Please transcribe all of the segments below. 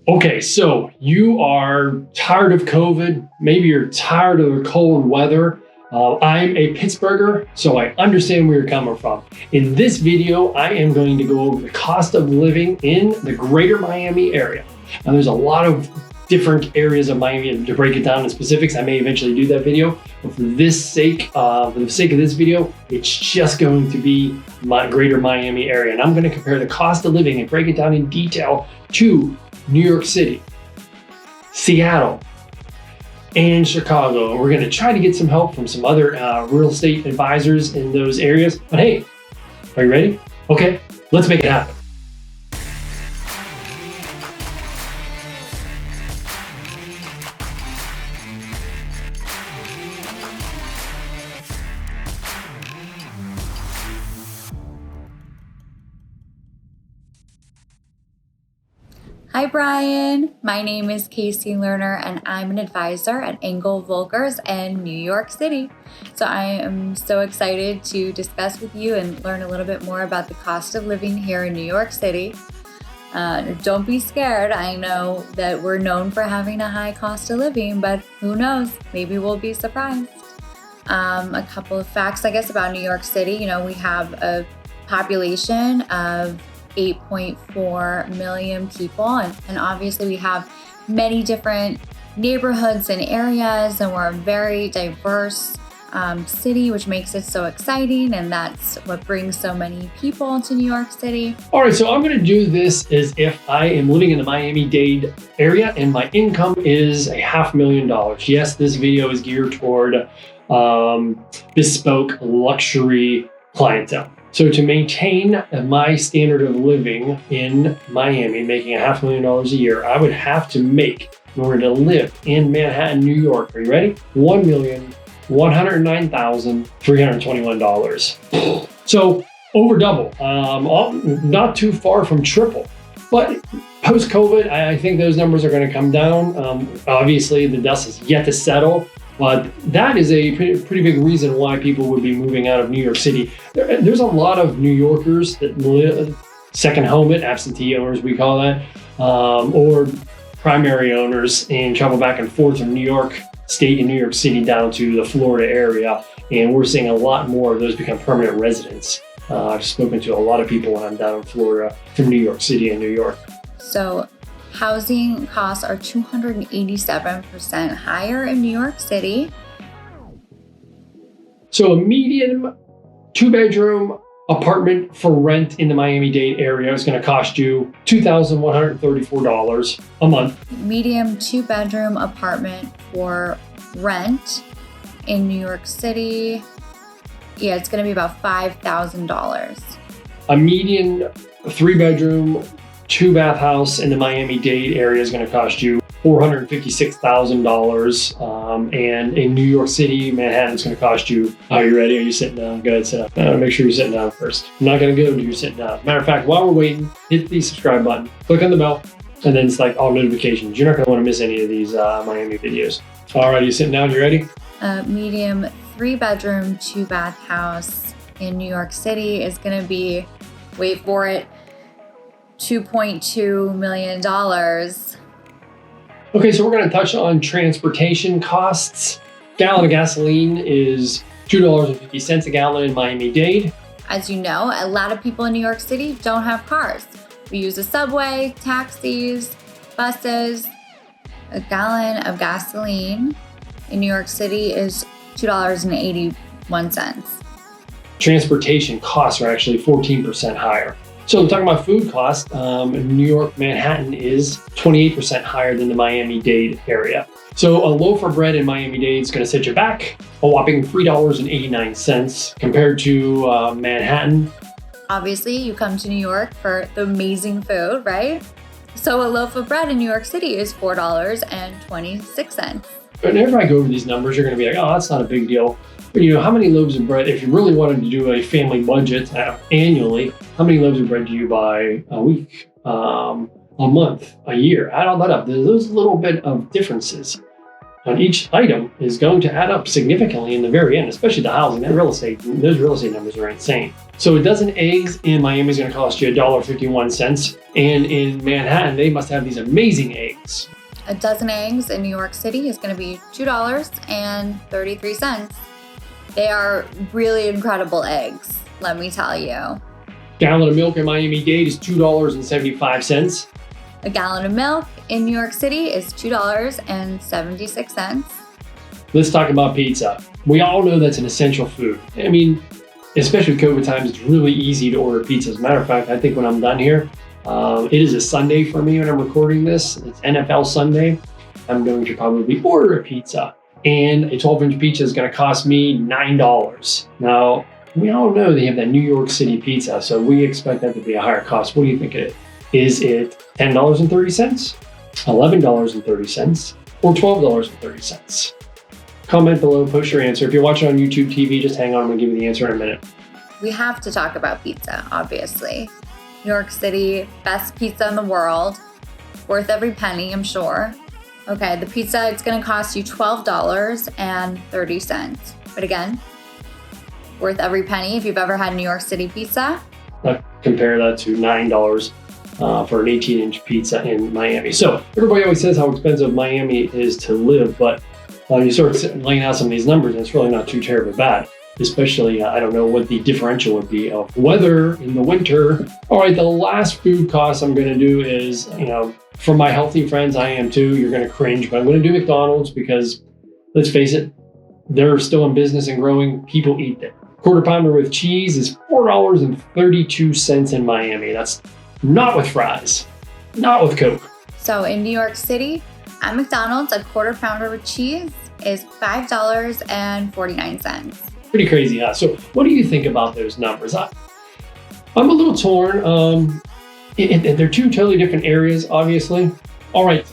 Okay, so you are tired of COVID. Maybe you're tired of the cold weather. I'm a Pittsburgher, so I understand where you're coming from. In this video, I am going to go over the cost of living in the greater Miami area. Now, there's a lot of different areas of Miami. To break it down in specifics, I may eventually do that video, but for the sake of this video, it's just going to be my greater Miami area. And I'm going to compare the cost of living and break it down in detail to New York City, Seattle, and Chicago. And we're going to try to get some help from some other real estate advisors in those areas. But hey, are you ready? Okay, let's make it happen. Hi Brian, my name is Lerner and I'm an advisor at Engel, Völkers in New York City. So I am so excited to discuss with you and learn a little bit more about the cost of living here in New York City. Don't be scared. I know that we're known for having a high cost of living, but who knows? Maybe we'll be surprised. A couple of facts, I guess, about New York City. You know, we have a population of 8.4 million people, and obviously we have many different neighborhoods and areas, and we're a very diverse city, which makes it so exciting, and that's what brings so many people to New York City. All right, so I'm going to do this as if I am living in the Miami-Dade area and my income is $500,000. Yes, this video is geared toward bespoke luxury clientele. So to maintain my standard of living in Miami, making $500,000 a year, I would have to make, in order to live in Manhattan, New York, are you ready? $1,109,321. So over double, not too far from triple. But post-COVID, I think those numbers are going to come down. Obviously, the dust is yet to settle. But that is a pretty big reason why people would be moving out of New York City. There's a lot of New Yorkers that live second home it, absentee owners we call that, or primary owners, and travel back and forth from New York State and New York City down to the Florida area. And we're seeing a lot more of those become permanent residents. I've spoken to a lot of people when I'm down in Florida from New York City and New York. So housing costs are 287% higher in New York City. So a median 2-bedroom apartment for rent in the Miami-Dade area is going to cost you $2,134 a month. Medium 2-bedroom apartment for rent in New York City, yeah, it's going to be about $5,000. A median 3-bedroom 2-bath house in the Miami-Dade area is going to cost you $456,000. And in New York City, Manhattan, it's going to cost you, are you ready? Are you sitting down? Go ahead, sit down. Make sure you're sitting down first. I'm not going to go until you're sitting down. Matter of fact, while we're waiting, hit the subscribe button, click on the bell, and then it's like all notifications. You're not going to want to miss any of these Miami videos. All right, you sitting down? You ready? Medium 3-bedroom 2-bath house in New York City is going to be, wait for it, $2.2 million. Okay, so we're going to touch on transportation costs. Gallon of gasoline is $2.50 a gallon in Miami-Dade. As you know, a lot of people in New York City don't have cars. We use the subway, taxis, buses. A gallon of gasoline in New York City is $2.81. Transportation costs are actually 14% higher. So talking about food costs, New York, Manhattan is 28% higher than the Miami-Dade area. So a loaf of bread in Miami-Dade is going to set you back a whopping $3.89 compared to Manhattan. Obviously, you come to New York for the amazing food, right? So a loaf of bread in New York City is $4.26. Whenever I go over these numbers, you're going to be like, oh, that's not a big deal. But you know, how many loaves of bread, if you really wanted to do a family budget annually, how many loaves of bread do you buy a week, a month, a year? Add all that up. There's a little bit of differences. on each item is going to add up significantly in the very end, especially the housing. That real estate, those real estate numbers are insane. So a dozen eggs in Miami is going to cost you $1.51. And in Manhattan, they must have these amazing eggs. A dozen eggs in New York City is going to be $2.33. They are really incredible eggs, let me tell you. Gallon of milk in Miami-Dade is $2.75. A gallon of milk in New York City is $2.76. Let's talk about pizza. We all know that's an essential food. I mean, especially with COVID times, it's really easy to order pizza. As a matter of fact, I think when I'm done here, it is a Sunday for me when I'm recording this. It's NFL Sunday. I'm going to probably order a pizza. And a 12-inch pizza is going to cost me $9. Now, we all know they have that New York City pizza, so we expect that to be a higher cost. What do you think it is? Is it $10.30, $11.30, or $12.30? Comment below, post your answer. If you're watching on YouTube TV, just hang on, I'm going to give you the answer in a minute. We have to talk about pizza, obviously. New York City, best pizza in the world. Worth every penny, I'm sure. Okay, the pizza, it's going to cost you $12.30. But again, worth every penny if you've ever had New York City pizza. Compare that to $9 for an 18-inch pizza in Miami. So everybody always says how expensive Miami is to live, but you start laying out some of these numbers, and it's really not too terribly bad. Especially, I don't know what the differential would be of weather in the winter. All right, the last food cost I'm going to do is, for my healthy friends, I am too, you're going to cringe, but I'm going to do McDonald's because, let's face it, they're still in business and growing. People eat there. Quarter pounder with cheese is $4.32 in Miami. That's not with fries, not with Coke. So in New York City, at McDonald's, a quarter pounder with cheese is $5.49. Pretty crazy, huh? So what do you think about those numbers? I'm a little torn. They're two totally different areas, obviously. All right,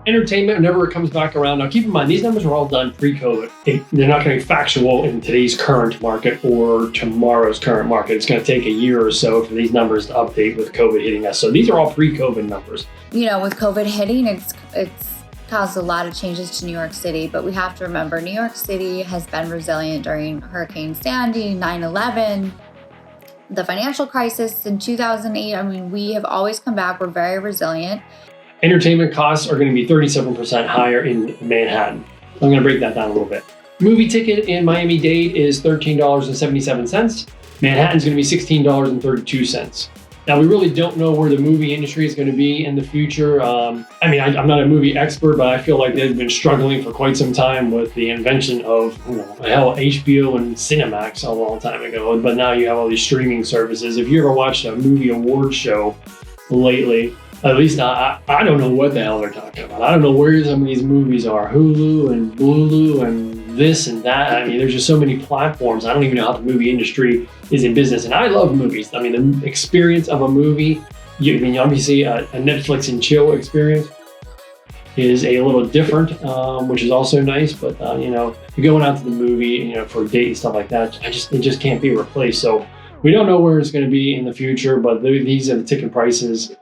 entertainment, whenever it comes back around. Now, keep in mind, these numbers were all done pre-COVID. They're not going to be factual in today's current market or tomorrow's current market. It's going to take a year or so for these numbers to update with COVID hitting us. So these are all pre-COVID numbers. With COVID hitting, it's caused a lot of changes to New York City, but we have to remember New York City has been resilient during Hurricane Sandy, 9/11, the financial crisis in 2008. I mean, we have always come back. We're very resilient. Entertainment costs are going to be 37% higher in Manhattan. I'm going to break that down a little bit. Movie ticket in Miami-Dade is $13.77. Manhattan's going to be $16.32. Now, we really don't know where the movie industry is going to be in the future. I'm not a movie expert, but I feel like they've been struggling for quite some time with the invention of, HBO and Cinemax a long time ago. But now you have all these streaming services. If you ever watched a movie award show lately, at least I don't know what the hell they're talking about. I don't know where some of these movies are. Hulu and Blulu and this and that. I mean, there's just so many platforms. I don't even know how the movie industry is in business. And I love movies. I mean, the experience of a movie, obviously a Netflix and chill experience is a little different, which is also nice. But, you're going out to the movie, for a date and stuff like that. It just can't be replaced. So we don't know where it's going to be in the future, but these are the ticket prices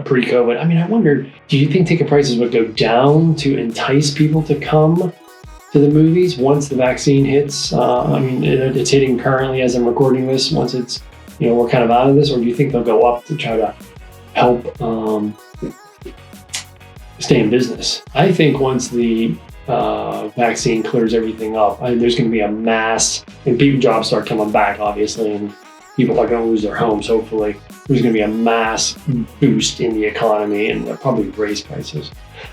pre-COVID. I mean, I wonder, do you think ticket prices would go down to entice people to come to the movies once the vaccine hits? It's hitting currently as I'm recording this. Once it's, we're kind of out of this, or do you think they'll go up to try to help stay in business? I think once the vaccine clears everything up, there's going to be a mass, and jobs start coming back, obviously, and people are going to lose their homes, hopefully. There's going to be a mass boost in the economy, and they'll probably raise prices.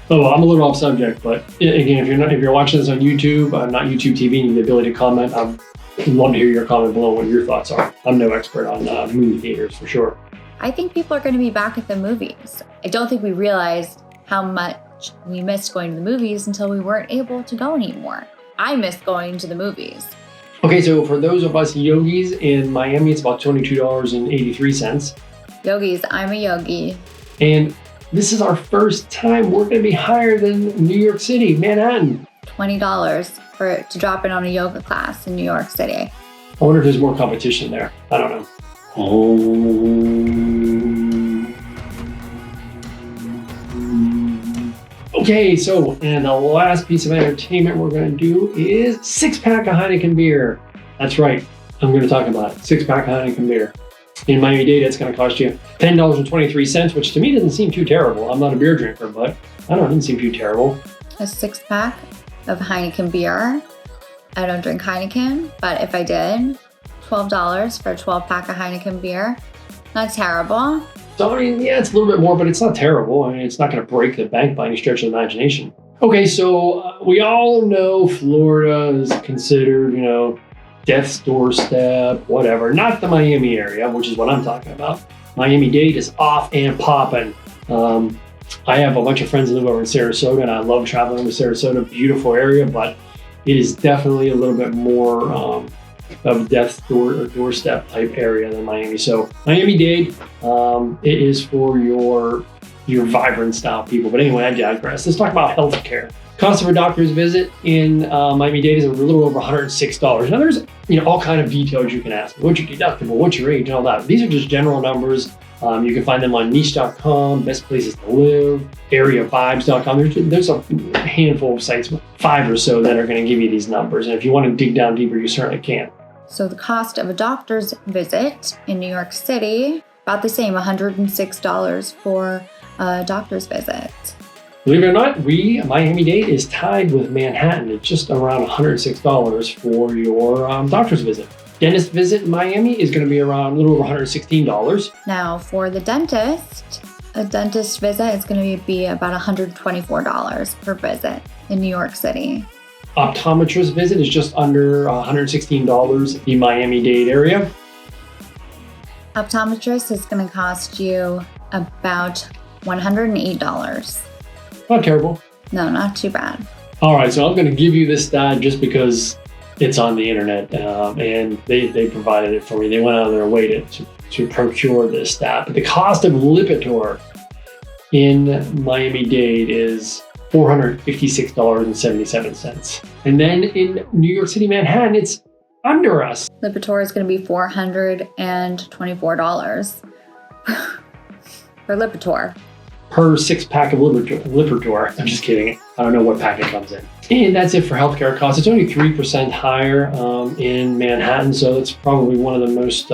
Oh, well, I'm a little off subject, but again, if you're watching this on YouTube, not YouTube TV, and you have the ability to comment, I'd love to hear your comment below what your thoughts are. I'm no expert on movie theaters for sure. I think people are going to be back at the movies. I don't think we realized how much we missed going to the movies until we weren't able to go anymore. I missed going to the movies. Okay, so for those of us yogis in Miami, it's about $22.83. Yogis, I'm a yogi. And this is our first time we're going to be higher than New York City, Manhattan. $20 to drop in on a yoga class in New York City. I wonder if there's more competition there. I don't know. Okay, so and the last piece of entertainment we're going to do is 6-pack of Heineken beer. That's right, I'm going to talk about it. 6-pack of Heineken beer. In Miami-Dade, it's going to cost you $10.23, which to me doesn't seem too terrible. I'm not a beer drinker, but I don't know, it doesn't seem too terrible. A 6-pack of Heineken beer. I don't drink Heineken, but if I did, $12 for a 12-pack of Heineken beer. Not terrible. So, I mean, yeah, it's a little bit more, but it's not terrible. I mean, it's not going to break the bank by any stretch of the imagination. Okay, so we all know Florida is considered, you know, death's doorstep, whatever. Not the Miami area, which is what I'm talking about. Miami-Dade is off and popping. I have a bunch of friends that live over in Sarasota, and I love traveling to Sarasota. Beautiful area, but it is definitely a little bit more of death's doorstep type area than Miami. So Miami-Dade, it is for your vibrant style people. But anyway, I digress. Let's talk about healthcare. Cost of a doctor's visit in Miami-Dade is a little over $106. Now there's all kind of details you can ask. What's your deductible? What's your age? And all that. These are just general numbers. You can find them on niche.com, best places to live, areavibes.com. There's a handful of sites, 5 or so, that are going to give you these numbers. And if you want to dig down deeper, you certainly can. So the cost of a doctor's visit in New York City, about the same, $106 for a doctor's visit. Believe it or not, Miami-Dade is tied with Manhattan. It's just around $106 for your doctor's visit. Dentist visit in Miami is going to be around a little over $116. Now, for the dentist, a dentist visit is going to be about $124 per visit in New York City. Optometrist visit is just under $116 in the Miami-Dade area. Optometrist is going to cost you about $108. Not terrible. No, not too bad. All right, so I'm going to give you this stat just because it's on the internet, and they provided it for me. They went out of their way to procure this stat. But the cost of Lipitor in Miami-Dade is $456.77. And then in New York City, Manhattan, it's under us. Lipitor is going to be $424 for Lipitor. Per 6-pack of Lipitor. I'm just kidding. I don't know what pack it comes in. And that's it for healthcare costs. It's only 3% higher in Manhattan, so it's probably one of the most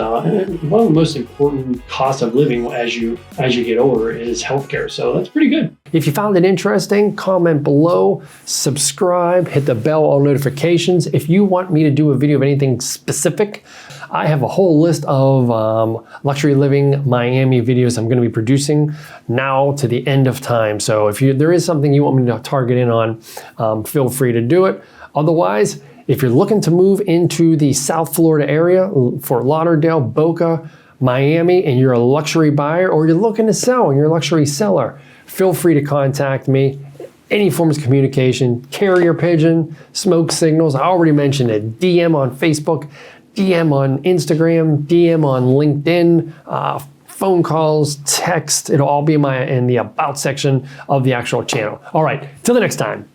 important costs of living as you get older is healthcare. So that's pretty good. If you found it interesting, comment below, subscribe, hit the bell, all notifications. If you want me to do a video of anything specific, I have a whole list of luxury living Miami videos I'm going to be producing now to the end of time. So if there is something you want me to target in on, feel free to do it. Otherwise, if you're looking to move into the South Florida area, Fort Lauderdale, Boca, Miami, and you're a luxury buyer, or you're looking to sell and you're a luxury seller, feel free to contact me. Any forms of communication, carrier pigeon, smoke signals. I already mentioned it. DM on Facebook, DM on Instagram, DM on LinkedIn, phone calls, text. It'll all be in the About section of the actual channel. All right, till the next time.